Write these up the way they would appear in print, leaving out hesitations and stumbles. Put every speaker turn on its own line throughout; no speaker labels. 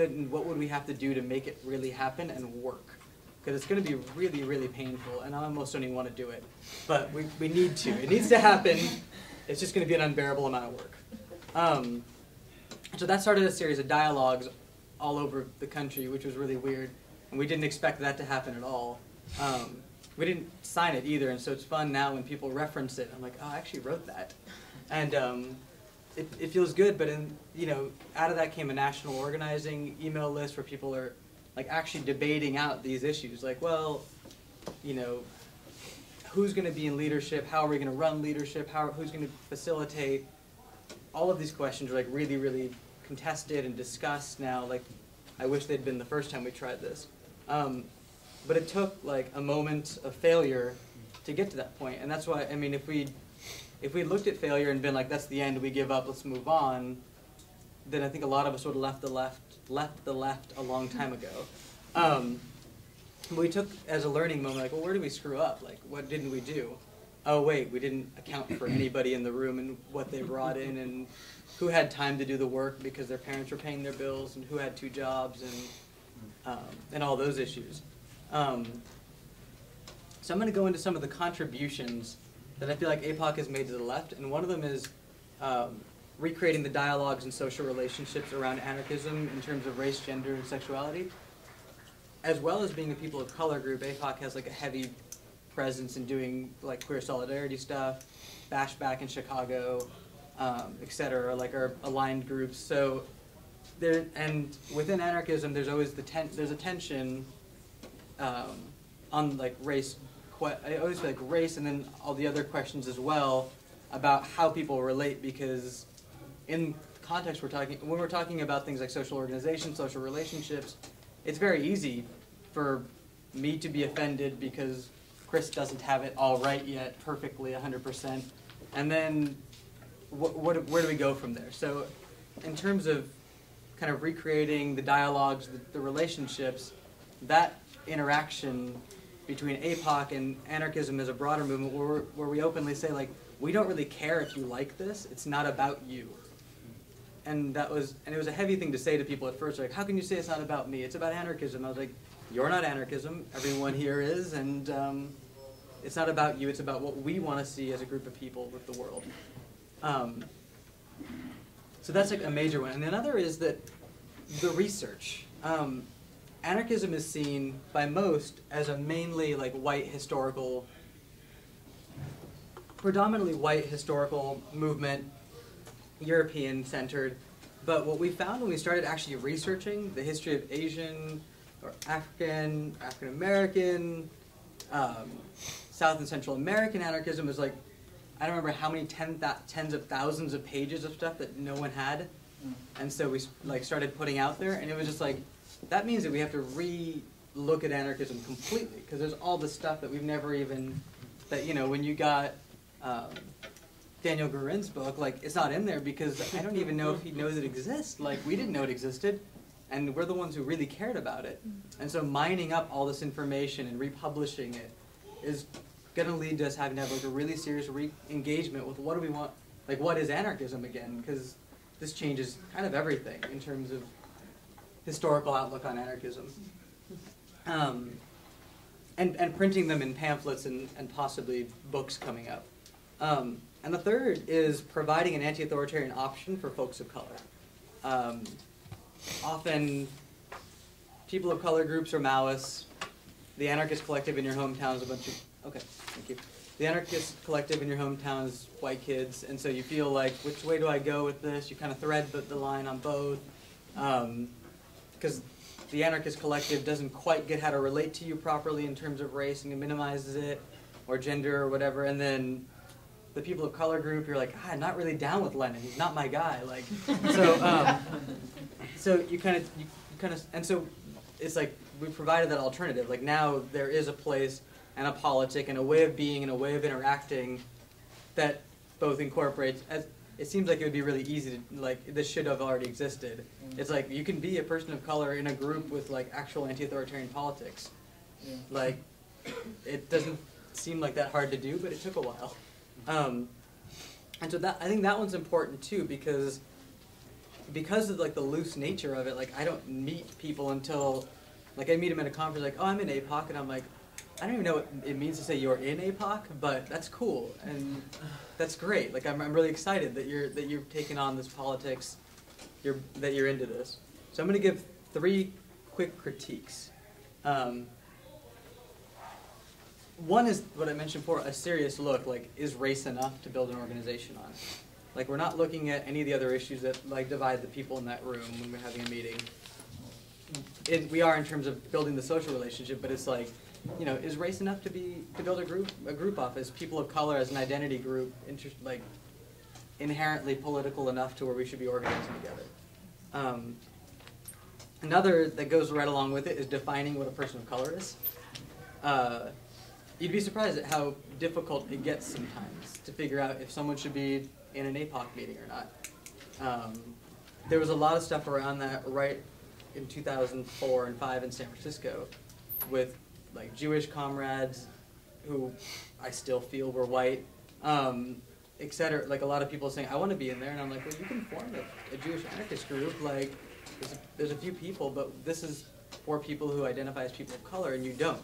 it, and what would we have to do to make it really happen and work? Because it's going to be really, really painful, and I almost don't even want to do it. But we need to. It needs to happen. It's just going to be an unbearable amount of work. So that started a series of dialogues all over the country, which was really weird. And we didn't expect that to happen at all. We didn't sign it either, and so it's fun now when people reference it. I'm like, oh, I actually wrote that. And it feels good, but out of that came a national organizing email list where people are like actually debating out these issues. Like, well, who's going to be in leadership? How are we going to run leadership? Who's going to facilitate? All of these questions are like really, really contested and discussed now. Like, I wish they'd been the first time we tried this. But it took like a moment of failure to get to that point. And that's why, I mean, if we looked at failure and been like, that's the end, we give up, let's move on, then I think a lot of us would have left the left a long time ago. But we took as a learning moment, like, well, where did we screw up? Like, what didn't we do? Oh, wait, we didn't account for anybody in the room and what they brought in, and who had time to do the work because their parents were paying their bills, and who had 2 jobs, and all those issues. So I'm going to go into some of the contributions that I feel like APOC has made to the left, and one of them is recreating the dialogues and social relationships around anarchism in terms of race, gender, and sexuality. As well as being a people of color group, APOC has like a heavy presence in doing like queer solidarity stuff, Bash Back in Chicago, etc., like our aligned groups. So there, and within anarchism, there's always there's a tension on like race. I always feel like race, and then all the other questions as well about how people relate, because in context when we're talking about things like social organization, social relationships, it's very easy for me to be offended because Chris doesn't have it all right yet, perfectly, 100%. And then where do we go from there? So in terms of kind of recreating the dialogues, the relationships, that interaction between APOC and anarchism as a broader movement where we openly say, like, we don't really care if you like this, it's not about you. And it was a heavy thing to say to people at first, like, how can you say it's not about me? It's about anarchism. I was like, you're not anarchism, everyone here is, and it's not about you, it's about what we want to see as a group of people with the world. So that's like a major one. And another is that the research. Anarchism is seen by most as a mainly like white historical, predominantly white historical movement, European-centered. But what we found when we started actually researching the history of Asian or African, African-American, South and Central American anarchism was like, I don't remember how many tens of thousands of pages of stuff that no one had. And so we like started putting out there, and it was just like, that means that we have to re-look at anarchism completely, because there's all this stuff that we've never even, that, when you got Daniel Guerin's book, like, it's not in there because I don't even know if he knows it exists. Like, we didn't know it existed, and we're the ones who really cared about it. And so mining up all this information and republishing it is going to lead to us having to have like a really serious re-engagement with what do we want, like, what is anarchism again? Because this changes kind of everything in terms of historical outlook on anarchism. And printing them in pamphlets and possibly books coming up. And the third is providing an anti-authoritarian option for folks of color. Often, people of color groups are Maoists. The Anarchist Collective in your hometown is a bunch of, okay, thank you. The Anarchist Collective in your hometown is white kids, and so you feel like, which way do I go with this? You kind of thread the line on both. Because the Anarchist Collective doesn't quite get how to relate to you properly in terms of race, and it minimizes it, or gender, or whatever, and then the people of color group, you're like, I'm not really down with Lenin, he's not my guy, like, so you kind of, and so it's like, we provided that alternative, like now there is a place, and a politic, and a way of being, and a way of interacting that both incorporates, as it seems like it would be really easy to, like, this should have already existed. It's like, you can be a person of color in a group with, like, actual anti-authoritarian politics. Yeah. Like, it doesn't seem like that hard to do, but it took a while. And so I think that one's important, too, because because of like the loose nature of it, like I don't meet people until, like I meet them at a conference, like, oh, I'm in APOC, and I'm like, I don't even know what it means to say you're in APOC, but that's cool, and that's great. Like I'm really excited that you've taken on this politics, that you're into this. So I'm going to give 3 quick critiques. One is what I mentioned before, a serious look, like, is race enough to build an organization on? Like, we're not looking at any of the other issues that, like, divide the people in that room when we're having a meeting. We are in terms of building the social relationship, but it's like, you know, is race enough to build a group off? Is people of color as an identity group, like, inherently political enough to where we should be organizing together? Another that goes right along with it is defining what a person of color is. You'd be surprised at how difficult it gets sometimes to figure out if someone should be in an APOC meeting or not. There was a lot of stuff around that right in 2004 and 5 in San Francisco with like Jewish comrades who I still feel were white, etc. Like a lot of people saying, I want to be in there, and I'm like, well, you can form a Jewish anarchist group. Like, there's a few people, but this is for people who identify as people of color, and you don't.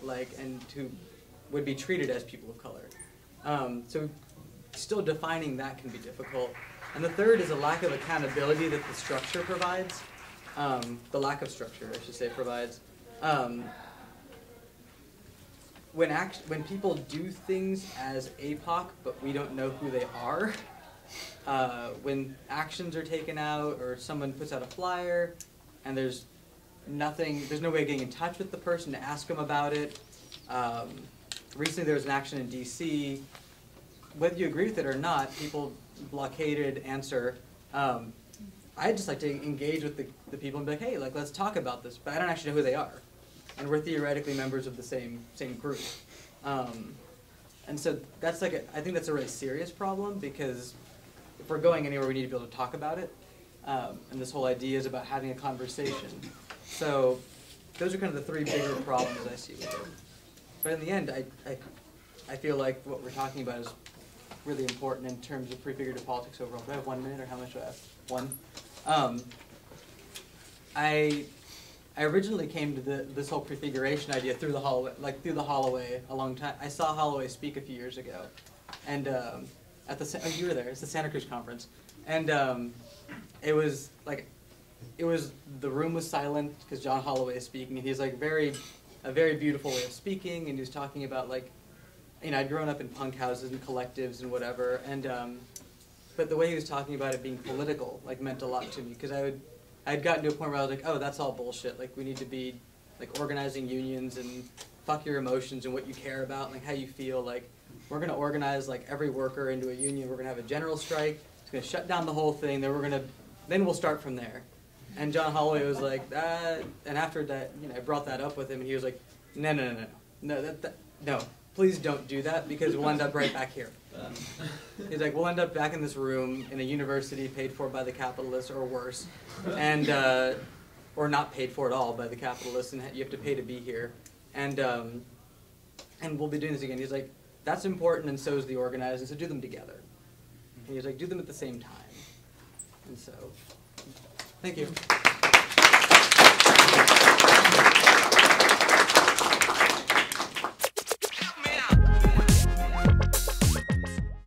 Like, and who would be treated as people of color. So still defining that can be difficult. And the third is a lack of accountability that the structure provides. The lack of structure, I should say, provides. When people do things as APOC, but we don't know who they are, when actions are taken out or someone puts out a flyer and there's no way of getting in touch with the person to ask them about it. Recently there was an action in DC. Whether you agree with it or not, people blockaded answer. I'd just like to engage with the people and be like, hey, like, let's talk about this, but I don't actually know who they are. And we're theoretically members of the same group. And so that's like I think that's a really serious problem, because if we're going anywhere, we need to be able to talk about it. And this whole idea is about having a conversation. So those are kind of the 3 bigger problems I see with it. But in the end, I feel like what we're talking about is really important in terms of prefigurative politics overall. Do I have 1 minute, or how much do I have? 1? I originally came to this whole prefiguration idea through the Holloway a long time. I saw Holloway speak a few years ago, and at the you were there. It's the Santa Cruz conference, and it was the room was silent because John Holloway is speaking, and he's like a very beautiful way of speaking, and he was talking about, like, you know, I'd grown up in punk houses and collectives and whatever, and but the way he was talking about it being political, like, meant a lot to me, because I'd gotten to a point where I was like, oh, that's all bullshit. Like, we need to be, like, organizing unions and fuck your emotions and what you care about and, like, how you feel. Like, we're going to organize, like, every worker into a union. We're going to have a general strike. It's going to shut down the whole thing. Then we'll start from there. And John Holloway was like, and after that, you know, I brought that up with him, and he was like, no, please don't do that, because we'll end up right back here. He's like, we'll end up back in this room in a university paid for by the capitalists, or worse, and or not paid for at all by the capitalists, and you have to pay to be here, and we'll be doing this again. He's like, that's important, and so is the organizing, so do them together. And he's like, do them at the same time. And so, thank you.